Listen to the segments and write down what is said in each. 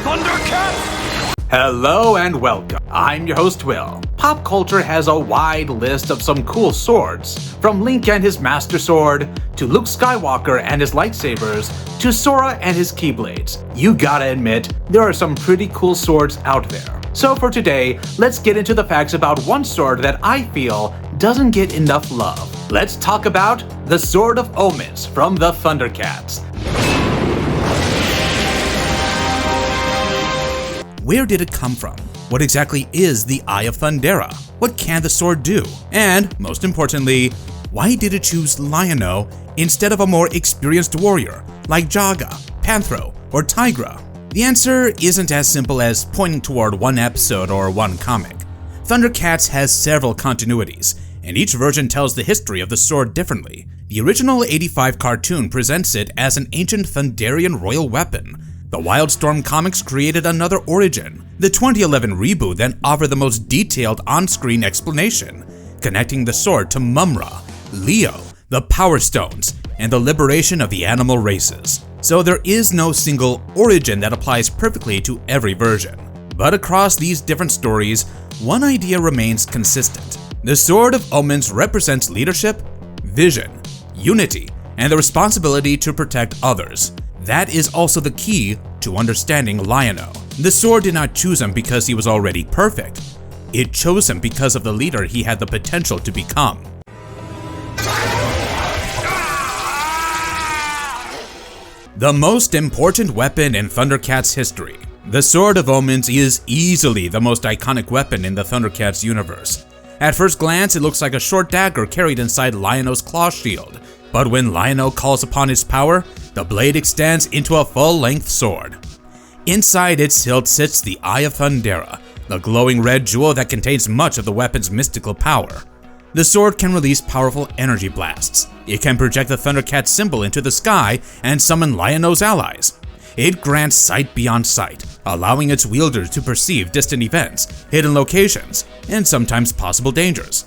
ThunderCats! Hello and welcome. I'm your host Will. Pop culture has a wide list of some cool swords, from Link and his Master Sword, to Luke Skywalker and his lightsabers, to Sora and his Keyblades. You gotta admit, there are some pretty cool swords out there. So for today, let's get into the facts about one sword that I feel doesn't get enough love. Let's talk about the Sword of Omens from the ThunderCats. Where did it come from? What exactly is the Eye of Thundera? What can the sword do? And, most importantly, why did it choose Lion-O instead of a more experienced warrior like Jaga, Panthro, or Tygra? The answer isn't as simple as pointing toward one episode or one comic. ThunderCats has several continuities, and each version tells the history of the sword differently. The original 85 cartoon presents it as an ancient Thunderian royal weapon. The WildStorm comics created another origin. The 2011 reboot then offered the most detailed on-screen explanation, connecting the sword to Mumm-Ra, Leo, the Power Stones, and the liberation of the animal races. So there is no single origin that applies perfectly to every version. But across these different stories, one idea remains consistent. The Sword of Omens represents leadership, vision, unity, and the responsibility to protect others. That is also the key to understanding Lion-O. The sword did not choose him because he was already perfect. It chose him because of the leader he had the potential to become. The most important weapon in ThunderCats history. The Sword of Omens is easily the most iconic weapon in the ThunderCats universe. At first glance, it looks like a short dagger carried inside Lion-O's claw shield. But when Lion-O calls upon his power, the blade extends into a full-length sword. Inside its hilt sits the Eye of Thundera, the glowing red jewel that contains much of the weapon's mystical power. The sword can release powerful energy blasts. It can project the ThunderCats symbol into the sky and summon Lion-O's allies. It grants sight beyond sight, allowing its wielder to perceive distant events, hidden locations, and sometimes possible dangers.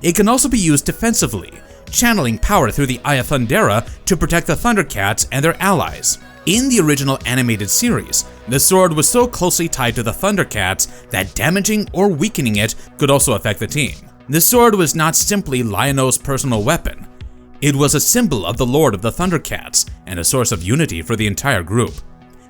It can also be used defensively, channeling power through the Eye of Thundera to protect the ThunderCats and their allies. In the original animated series, the sword was so closely tied to the ThunderCats that damaging or weakening it could also affect the team. The sword was not simply Lion-O's personal weapon. It was a symbol of the Lord of the ThunderCats and a source of unity for the entire group.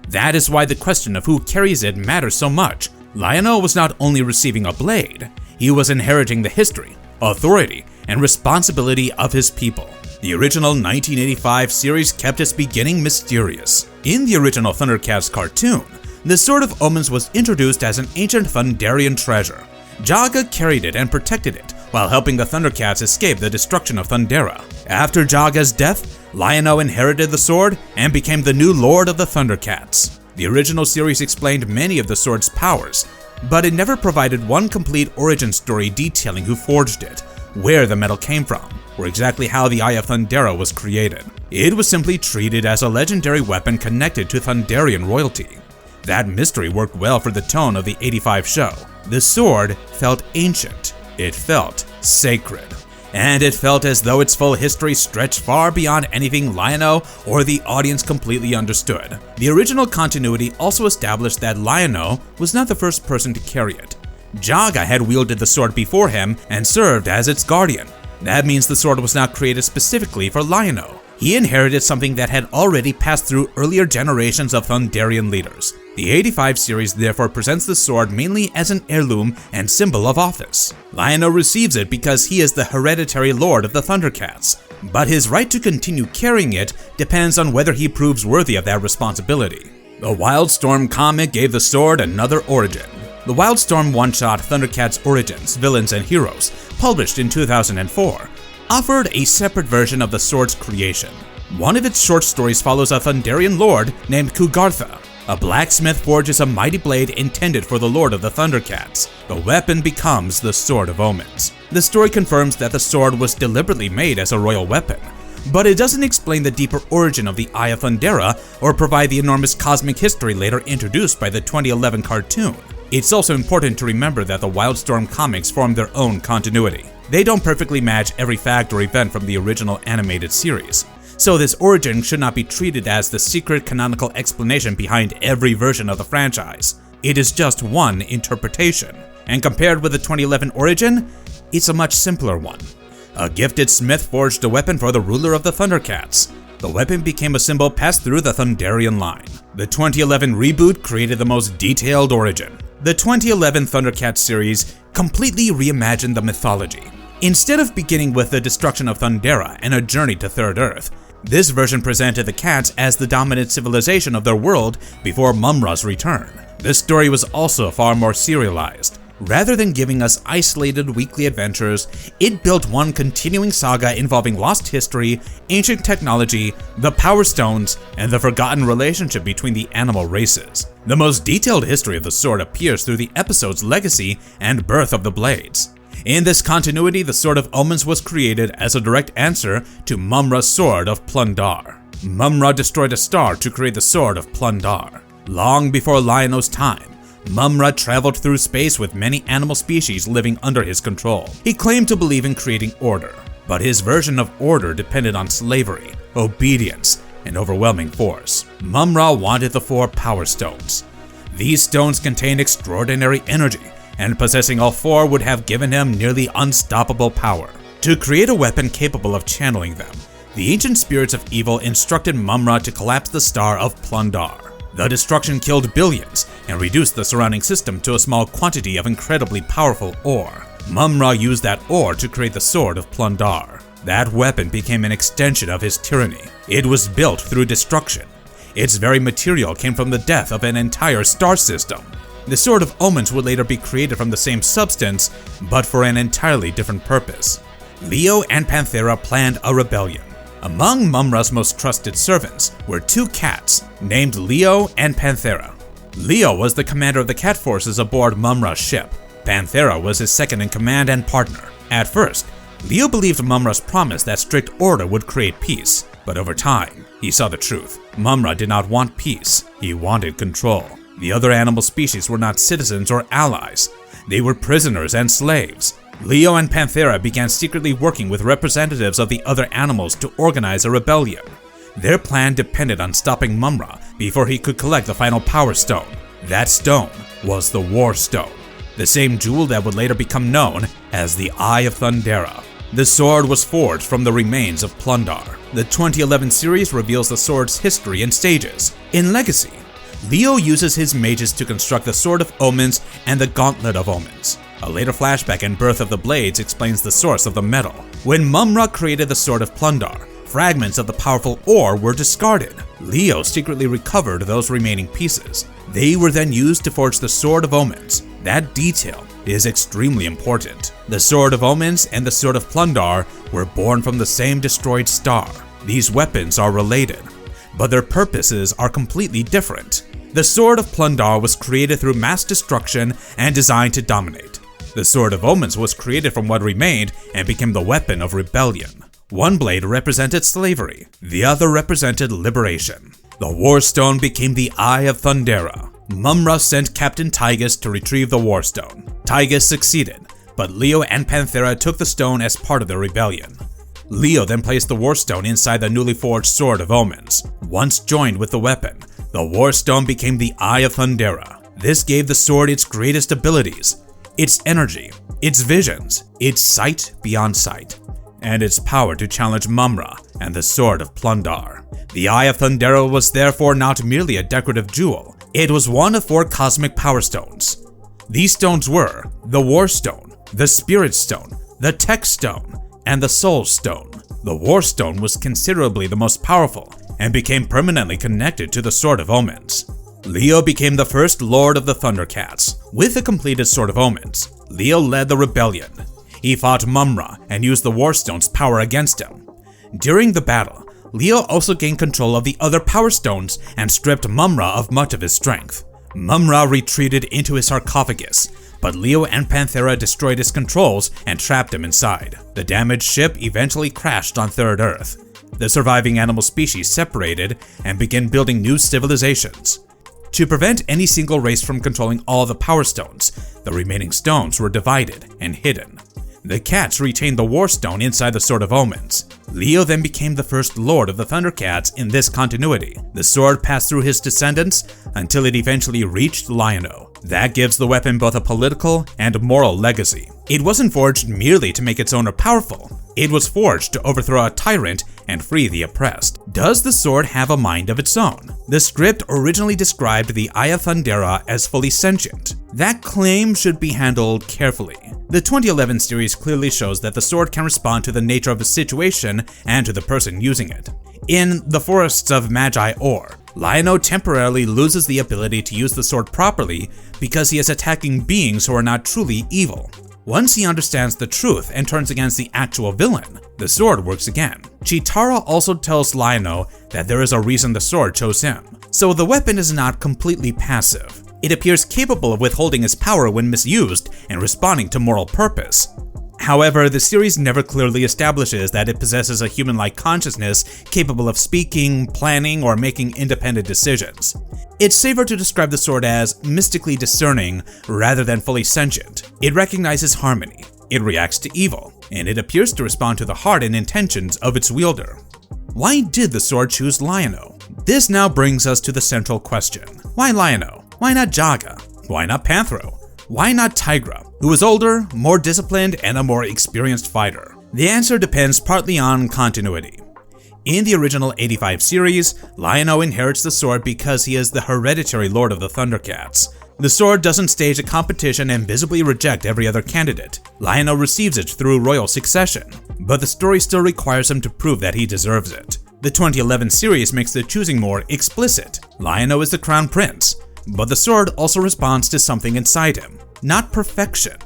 That is why the question of who carries it matters so much. Lion-O was not only receiving a blade, he was inheriting the history, authority, and responsibility of his people. The original 1985 series kept its beginning mysterious. In the original ThunderCats cartoon, the Sword of Omens was introduced as an ancient Thunderian treasure. Jaga carried it and protected it, while helping the ThunderCats escape the destruction of Thundera. After Jaga's death, Lion-O inherited the sword and became the new Lord of the ThunderCats. The original series explained many of the sword's powers, but it never provided one complete origin story detailing who forged it, where the metal came from, or exactly how the Eye of Thundera was created. It was simply treated as a legendary weapon connected to Thunderian royalty. That mystery worked well for the tone of the 85 show. The sword felt ancient, it felt sacred, and it felt as though its full history stretched far beyond anything Lion-O or the audience completely understood. The original continuity also established that Lion-O was not the first person to carry it. Jaga had wielded the sword before him and served as its guardian. That means the sword was not created specifically for Lion-O. He inherited something that had already passed through earlier generations of Thunderian leaders. The 85 series therefore presents the sword mainly as an heirloom and symbol of office. Lion-O receives it because he is the hereditary lord of the ThunderCats, but his right to continue carrying it depends on whether he proves worthy of that responsibility. The WildStorm comic gave the sword another origin. The WildStorm one-shot ThunderCats Origins, Villains and Heroes, published in 2004, offered a separate version of the sword's creation. One of its short stories follows a Thunderian lord named Kugartha. A blacksmith forges a mighty blade intended for the Lord of the ThunderCats. The weapon becomes the Sword of Omens. The story confirms that the sword was deliberately made as a royal weapon, but it doesn't explain the deeper origin of the Eye of Thundera or provide the enormous cosmic history later introduced by the 2011 cartoon. It's also important to remember that the WildStorm comics form their own continuity. They don't perfectly match every fact or event from the original animated series. so this origin should not be treated as the secret canonical explanation behind every version of the franchise. It is just one interpretation, and compared with the 2011 origin, it's a much simpler one. A gifted smith forged a weapon for the ruler of the ThunderCats. The weapon became a symbol passed through the Thunderian line. The 2011 reboot created the most detailed origin. The 2011 ThunderCats series completely reimagined the mythology. Instead of beginning with the destruction of Thundera and a journey to Third Earth, this version presented the cats as the dominant civilization of their world before Mumm-Ra's return. This story was also far more serialized. Rather than giving us isolated weekly adventures, it built one continuing saga involving lost history, ancient technology, the Power Stones, and the forgotten relationship between the animal races. The most detailed history of the sword appears through the episode's legacy and birth of the blades. In this continuity, the Sword of Omens was created as a direct answer to Mumm-Ra's Sword of Plundar. Mumm-Ra destroyed a star to create the Sword of Plundar. Long before Lion-O's time, Mumm-Ra traveled through space with many animal species living under his control. He claimed to believe in creating order, but his version of order depended on slavery, obedience, and overwhelming force. Mumm-Ra wanted the 4 Power Stones. These stones contained extraordinary energy, and possessing all 4 would have given him nearly unstoppable power. To create a weapon capable of channeling them, the ancient spirits of evil instructed Mumm-Ra to collapse the Star of Plundar. The destruction killed billions and reduced the surrounding system to a small quantity of incredibly powerful ore. Mumm-Ra used that ore to create the Sword of Plundar. That weapon became an extension of his tyranny. It was built through destruction. Its very material came from the death of an entire star system. The Sword of Omens would later be created from the same substance, but for an entirely different purpose. Leo and Panthro planned a rebellion. Among Mumm-Ra's most trusted servants were 2 cats named Leo and Panthro. Leo was the commander of the cat forces aboard Mumm-Ra's ship. Panthro was his second in command and partner. At first, Leo believed Mumm-Ra's promise that strict order would create peace, but over time, he saw the truth. Mumm-Ra did not want peace, he wanted control. The other animal species were not citizens or allies. They were prisoners and slaves. Leo and Panthro began secretly working with representatives of the other animals to organize a rebellion. Their plan depended on stopping Mumm-Ra before he could collect the final Power Stone. That stone was the War Stone, the same jewel that would later become known as the Eye of Thundera. The sword was forged from the remains of Plundar. The 2011 series reveals the sword's history in stages. In Legacy, Leo uses his mages to construct the Sword of Omens and the Gauntlet of Omens. A later flashback in Birth of the Blades explains the source of the metal. When Mumm-Ra created the Sword of Plundar, fragments of the powerful ore were discarded. Leo secretly recovered those remaining pieces. They were then used to forge the Sword of Omens. That detail is extremely important. The Sword of Omens and the Sword of Plundar were born from the same destroyed star. These weapons are related, but their purposes are completely different. The Sword of Plundar was created through mass destruction and designed to dominate. The Sword of Omens was created from what remained and became the weapon of rebellion. One blade represented slavery, the other represented liberation. The War Stone became the Eye of Thundera. Mumm-Ra sent Captain Tyga to retrieve the War Stone. Tyga succeeded, but Leo and Panthro took the stone as part of the rebellion. Leo then placed the War Stone inside the newly forged Sword of Omens. Once joined with the weapon, the War Stone became the Eye of Thundera. This gave the sword its greatest abilities, its energy, its visions, its sight beyond sight, and its power to challenge Mumm-Ra and the Sword of Plundar. The Eye of Thundera was therefore not merely a decorative jewel, it was one of 4 cosmic power stones. These stones were the War Stone, the Spirit Stone, the Tech Stone, and the Soul Stone. The War Stone was considerably the most powerful and became permanently connected to the Sword of Omens. Leo became the first Lord of the ThunderCats. With the completed Sword of Omens, Leo led the rebellion. He fought Mumm-Ra and used the War Stone's power against him. During the battle, Leo also gained control of the other Power Stones and stripped Mumm-Ra of much of his strength. Mumm-Ra retreated into his sarcophagus, but Leo and Panthro destroyed his controls and trapped him inside. The damaged ship eventually crashed on Third Earth. The surviving animal species separated and began building new civilizations. To prevent any single race from controlling all the Power Stones, the remaining stones were divided and hidden. The cats retained the War Stone inside the Sword of Omens. Leo then became the first Lord of the ThunderCats in this continuity. The sword passed through his descendants until it eventually reached Lion-O. That gives the weapon both a political and moral legacy. It wasn't forged merely to make its owner powerful. It was forged to overthrow a tyrant and free the oppressed. Does the sword have a mind of its own? The script originally described the Eye of Thundera as fully sentient. That claim should be handled carefully. The 2011 series clearly shows that the sword can respond to the nature of the situation and to the person using it. In The Forests of Magi Ore, Lion-O temporarily loses the ability to use the sword properly because he is attacking beings who are not truly evil. Once he understands the truth and turns against the actual villain, the sword works again. Cheetara also tells Lion-O that there is a reason the sword chose him, so the weapon is not completely passive. It appears capable of withholding its power when misused and responding to moral purpose. However, the series never clearly establishes that it possesses a human-like consciousness capable of speaking, planning, or making independent decisions. It's safer to describe the sword as mystically discerning rather than fully sentient. It recognizes harmony, it reacts to evil, and it appears to respond to the heart and intentions of its wielder. Why did the sword choose Lion-O? This now brings us to the central question. Why Lion-O? Why not Jaga? Why not Panthro? Why not Tygra, who is older, more disciplined, and a more experienced fighter? The answer depends partly on continuity. In the original 85 series, Lion-O inherits the sword because he is the hereditary lord of the ThunderCats. The sword doesn't stage a competition and visibly reject every other candidate. Lion-O receives it through royal succession, but the story still requires him to prove that he deserves it. The 2011 series makes the choosing more explicit. Lion-O is the crown prince, but the sword also responds to something inside him. Not perfection,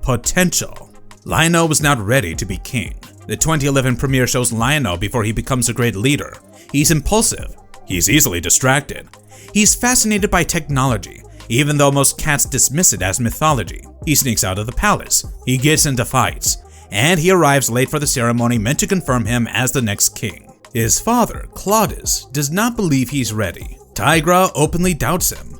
potential. Lion-O was not ready to be king. The 2011 premiere shows Lion-O before he becomes a great leader. He's impulsive. He's easily distracted. He's fascinated by technology, even though most cats dismiss it as mythology. He sneaks out of the palace. He gets into fights. And he arrives late for the ceremony meant to confirm him as the next king. His father, Claudius, does not believe he's ready. Tygra openly doubts him.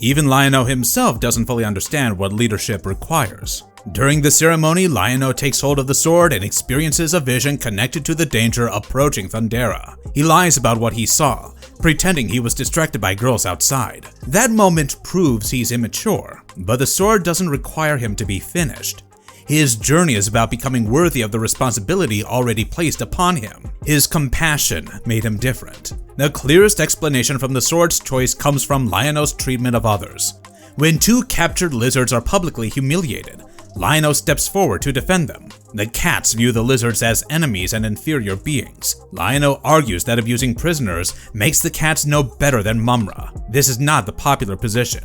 Even Lion-O himself doesn't fully understand what leadership requires. During the ceremony, Lion-O takes hold of the sword and experiences a vision connected to the danger approaching Thundera. He lies about what he saw, pretending he was distracted by girls outside. That moment proves he's immature, but the sword doesn't require him to be finished. His journey is about becoming worthy of the responsibility already placed upon him. His compassion made him different. The clearest explanation from the sword's choice comes from Lion-O's treatment of others. When two captured lizards are publicly humiliated, Lion-O steps forward to defend them. The cats view the lizards as enemies and inferior beings. Lion-O argues that abusing prisoners makes the cats no better than Mumm-Ra. This is not the popular position.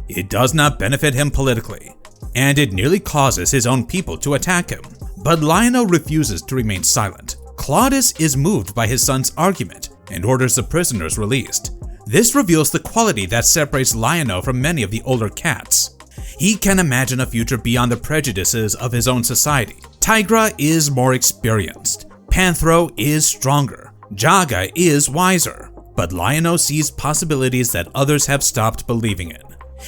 It does not benefit him politically, and it nearly causes his own people to attack him. But Lion-O refuses to remain silent. Claudius is moved by his son's argument and orders the prisoners released. This reveals the quality that separates Lion-O from many of the older cats. He can imagine a future beyond the prejudices of his own society. Tygra is more experienced. Panthro is stronger. Jaga is wiser. But Lion-O sees possibilities that others have stopped believing in.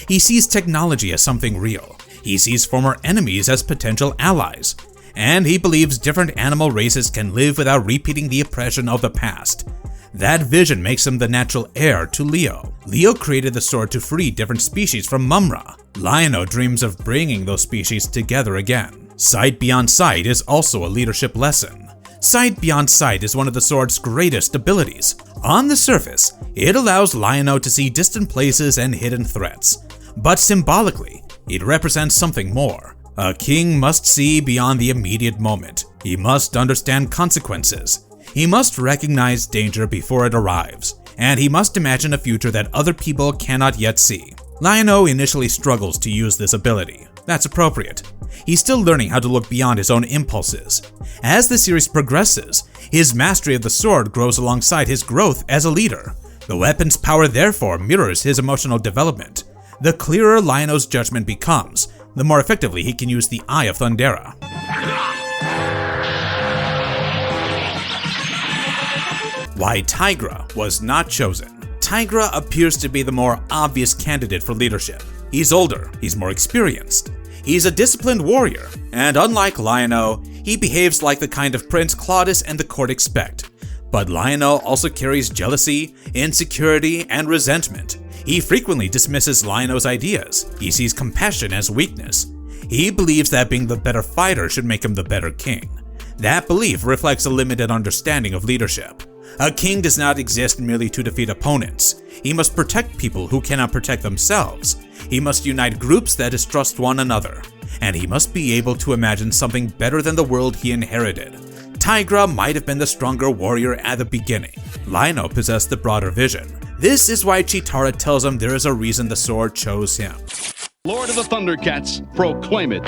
He sees technology as something real. He sees former enemies as potential allies. And he believes different animal races can live without repeating the oppression of the past. That vision makes him the natural heir to Leo. Leo created the sword to free different species from Mumm-Ra. Lion-O dreams of bringing those species together again. Sight beyond sight is also a leadership lesson. Sight beyond sight is one of the sword's greatest abilities. On the surface, it allows Lion-O to see distant places and hidden threats. But symbolically, it represents something more. A king must see beyond the immediate moment. He must understand consequences. He must recognize danger before it arrives, and he must imagine a future that other people cannot yet see. Lion-O initially struggles to use this ability. That's appropriate. He's still learning how to look beyond his own impulses. As the series progresses, his mastery of the sword grows alongside his growth as a leader. The weapon's power therefore mirrors his emotional development. The clearer Lion-O's judgment becomes, the more effectively he can use the Eye of Thundera. Why Tygra was not chosen. Tygra appears to be the more obvious candidate for leadership. He's older, he's more experienced. He's a disciplined warrior, and unlike Lion-O, he behaves like the kind of prince Claudius and the court expect. But Lion-O also carries jealousy, insecurity, and resentment. He frequently dismisses Lion-O's ideas. He sees compassion as weakness. He believes that being the better fighter should make him the better king. That belief reflects a limited understanding of leadership. A king does not exist merely to defeat opponents. He must protect people who cannot protect themselves. He must unite groups that distrust one another. And he must be able to imagine something better than the world he inherited. Tygra might have been the stronger warrior at the beginning. Lion-O possessed the broader vision. This is why Chitara tells him there is a reason the sword chose him. Lord of the Thundercats, proclaim it.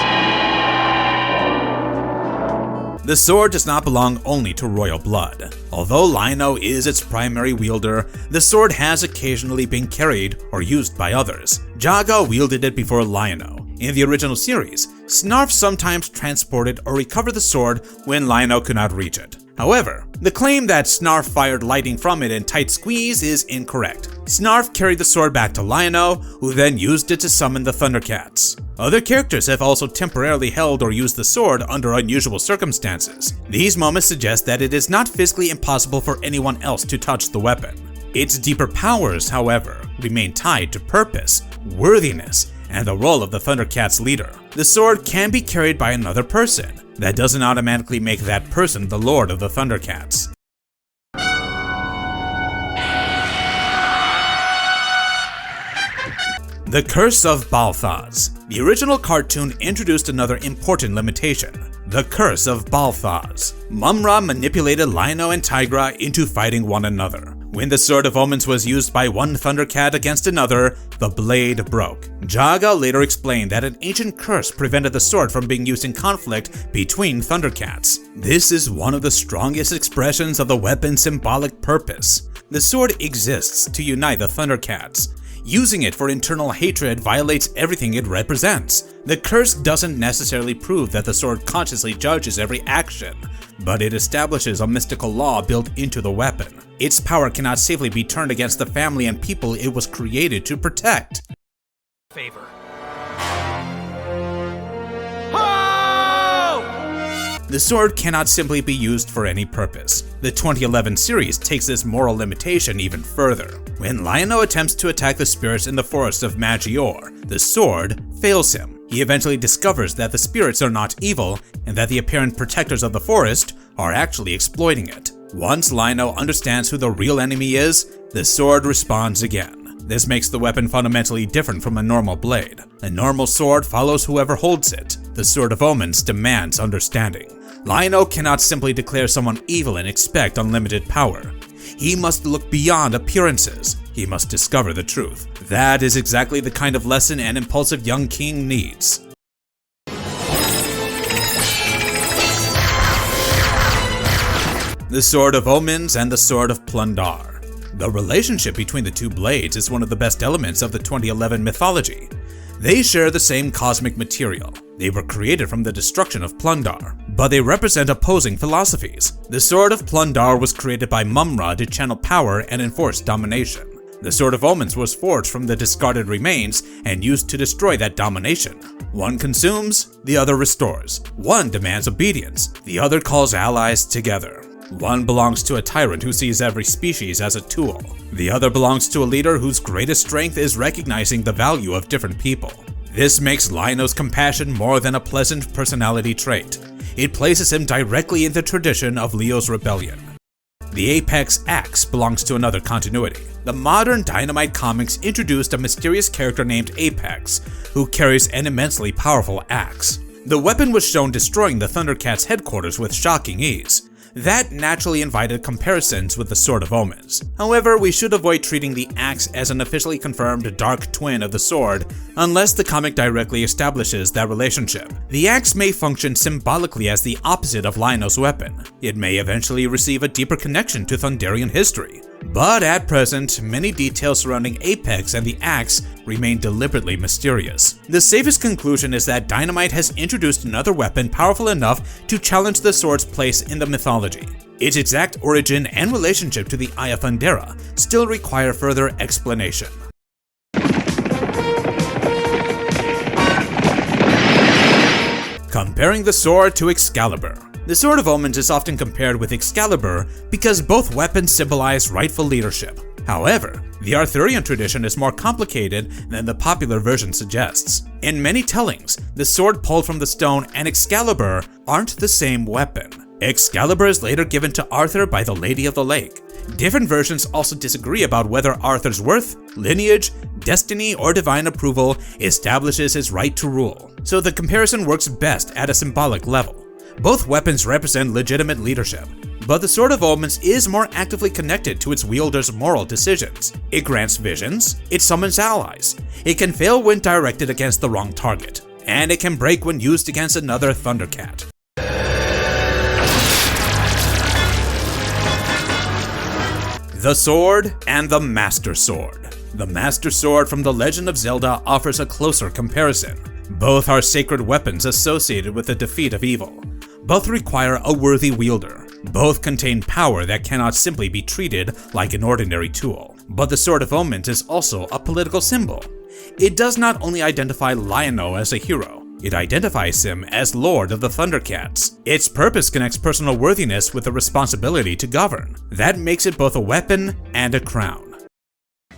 The sword does not belong only to royal blood. Although Lion-O is its primary wielder, the sword has occasionally been carried or used by others. Jaga wielded it before Lion-O. In the original series, Snarf sometimes transported or recovered the sword when Lion-O could not reach it. However, the claim that Snarf fired lightning from it in tight squeeze is incorrect. Snarf carried the sword back to Lion-O, who then used it to summon the ThunderCats. Other characters have also temporarily held or used the sword under unusual circumstances. These moments suggest that it is not physically impossible for anyone else to touch the weapon. Its deeper powers, however, remain tied to purpose, worthiness, and the role of the ThunderCats' leader. The sword can be carried by another person. That doesn't automatically make that person the Lord of the ThunderCats. The Curse of Balthaz. The original cartoon introduced another important limitation: the Curse of Balthaz. Mumm-Ra manipulated Lion-O and Tygra into fighting one another. When the Sword of Omens was used by one ThunderCat against another, the blade broke. Jaga later explained that an ancient curse prevented the sword from being used in conflict between ThunderCats. This is one of the strongest expressions of the weapon's symbolic purpose. The sword exists to unite the ThunderCats. Using it for internal hatred violates everything it represents. The curse doesn't necessarily prove that the sword consciously judges every action, but it establishes a mystical law built into the weapon. Its power cannot safely be turned against the family and people it was created to protect. Favor. The sword cannot simply be used for any purpose. The 2011 series takes this moral limitation even further. When Lion-O attempts to attack the spirits in the forest of Magior, the sword fails him. He eventually discovers that the spirits are not evil and that the apparent protectors of the forest are actually exploiting it. Once Lion-O understands who the real enemy is, the sword responds again. This makes the weapon fundamentally different from a normal blade. A normal sword follows whoever holds it. The Sword of Omens demands understanding. Lion-O cannot simply declare someone evil and expect unlimited power. He must look beyond appearances. He must discover the truth. That is exactly the kind of lesson an impulsive young king needs. The Sword of Omens and the Sword of Plundar. The relationship between the two blades is one of the best elements of the 2011 mythology. They share the same cosmic material. They were created from the destruction of Plundar, but they represent opposing philosophies. The Sword of Plundar was created by Mumm-Ra to channel power and enforce domination. The Sword of Omens was forged from the discarded remains and used to destroy that domination. One consumes, the other restores. One demands obedience, the other calls allies together. One belongs to a tyrant who sees every species as a tool. The other belongs to a leader whose greatest strength is recognizing the value of different people. This makes Lion-O's compassion more than a pleasant personality trait. It places him directly in the tradition of Leo's rebellion. The Apex Axe belongs to another continuity. The modern Dynamite comics introduced a mysterious character named Apex, who carries an immensely powerful axe. The weapon was shown destroying the ThunderCats' headquarters with shocking ease. That naturally invited comparisons with the Sword of Omens. However, we should avoid treating the axe as an officially confirmed dark twin of the sword unless the comic directly establishes that relationship. The axe may function symbolically as the opposite of Lion-O's weapon. It may eventually receive a deeper connection to Thunderian history. But at present, many details surrounding Apex and the axe remain deliberately mysterious. The safest conclusion is that Dynamite has introduced another weapon powerful enough to challenge the sword's place in the mythology. Its exact origin and relationship to the Eye of Thundera still require further explanation. Comparing the sword to Excalibur. The Sword of Omens is often compared with Excalibur because both weapons symbolize rightful leadership. However, the Arthurian tradition is more complicated than the popular version suggests. In many tellings, the sword pulled from the stone and Excalibur aren't the same weapon. Excalibur is later given to Arthur by the Lady of the Lake. Different versions also disagree about whether Arthur's worth, lineage, destiny, or divine approval establishes his right to rule, so the comparison works best at a symbolic level. Both weapons represent legitimate leadership, but the Sword of Omens is more actively connected to its wielder's moral decisions. It grants visions, it summons allies, it can fail when directed against the wrong target, and it can break when used against another ThunderCat. The Sword and the Master Sword. The Master Sword from The Legend of Zelda offers a closer comparison. Both are sacred weapons associated with the defeat of evil. Both require a worthy wielder. Both contain power that cannot simply be treated like an ordinary tool. But the Sword of Omens is also a political symbol. It does not only identify Lion-O as a hero, it identifies him as Lord of the ThunderCats. Its purpose connects personal worthiness with the responsibility to govern. That makes it both a weapon and a crown.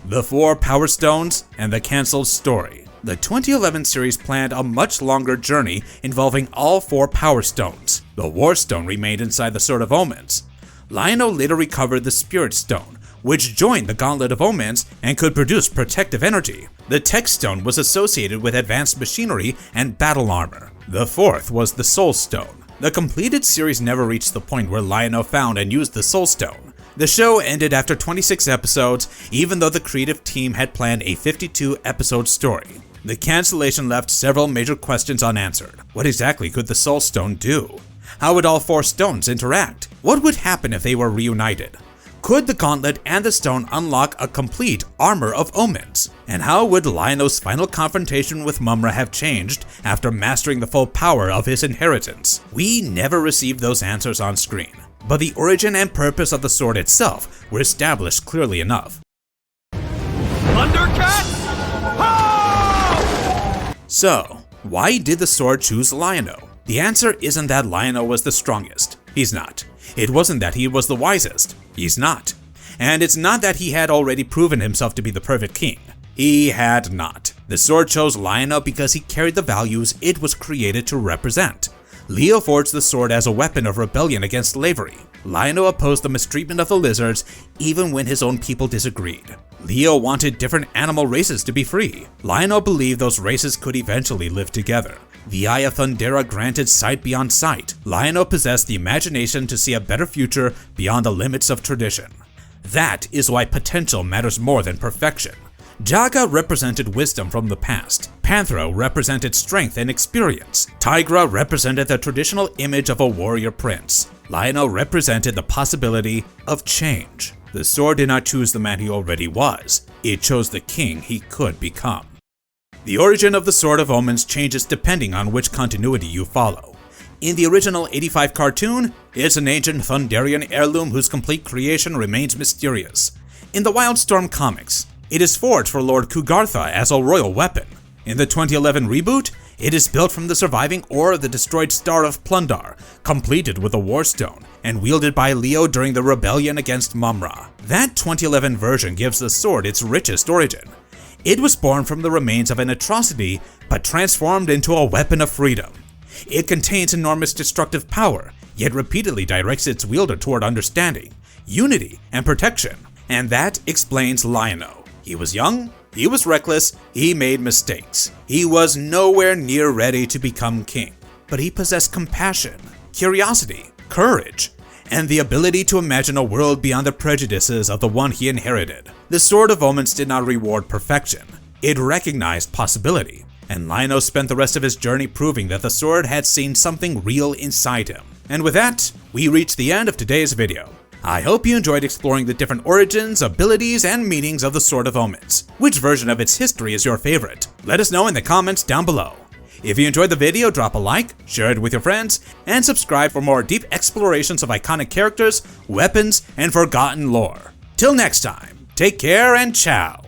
The 4 Power Stones and the Cancelled Story. The 2011 series planned a much longer journey involving all 4 Power Stones. The War Stone remained inside the Sword of Omens. Lion-O later recovered the Spirit Stone, which joined the Gauntlet of Omens and could produce protective energy. The Tech Stone was associated with advanced machinery and battle armor. The 4th was the Soul Stone. The completed series never reached the point where Lion-O found and used the Soul Stone. The show ended after 26 episodes, even though the creative team had planned a 52-episode story. The cancellation left several major questions unanswered. What exactly could the Soul Stone do? How would all 4 stones interact? What would happen if they were reunited? Could the Gauntlet and the Stone unlock a complete Armor of Omens? And how would Lion-O's final confrontation with Mumm-Ra have changed after mastering the full power of his inheritance? We never received those answers on screen, but the origin and purpose of the sword itself were established clearly enough. ThunderCats! So, why did the sword choose Lion-O? The answer isn't that Lion-O was the strongest. He's not. It wasn't that he was the wisest. He's not. And it's not that he had already proven himself to be the perfect king. He had not. The sword chose Lion-O because he carried the values it was created to represent. Leo forged the sword as a weapon of rebellion against slavery. Lion-O opposed the mistreatment of the lizards even when his own people disagreed. Leo wanted different animal races to be free. Lion-O believed those races could eventually live together. The Eye of Thundera granted sight beyond sight. Lion-O possessed the imagination to see a better future beyond the limits of tradition. That is why potential matters more than perfection. Jaga represented wisdom from the past. Panthro represented strength and experience. Tygra represented the traditional image of a warrior prince. Lion-O represented the possibility of change. The sword did not choose the man he already was. It chose the king he could become. The origin of the Sword of Omens changes depending on which continuity you follow. In the original 85 cartoon, it's an ancient Thunderian heirloom whose complete creation remains mysterious. In the WildStorm comics, it is forged for Lord Kugartha as a royal weapon. In the 2011 reboot, it is built from the surviving ore of the destroyed Star of Plundar, completed with a War Stone, and wielded by Leo during the rebellion against Mumm-Ra. That 2011 version gives the sword its richest origin. It was born from the remains of an atrocity, but transformed into a weapon of freedom. It contains enormous destructive power, yet repeatedly directs its wielder toward understanding, unity, and protection. And that explains Lion-O. He was young, he was reckless, he made mistakes. He was nowhere near ready to become king, but he possessed compassion, curiosity, courage, and the ability to imagine a world beyond the prejudices of the one he inherited. The Sword of Omens did not reward perfection. It recognized possibility, and Lion-O spent the rest of his journey proving that the sword had seen something real inside him. And with that, we reach the end of today's video. I hope you enjoyed exploring the different origins, abilities, and meanings of the Sword of Omens. Which version of its history is your favorite? Let us know in the comments down below. If you enjoyed the video, drop a like, share it with your friends, and subscribe for more deep explorations of iconic characters, weapons, and forgotten lore. Till next time, take care and ciao!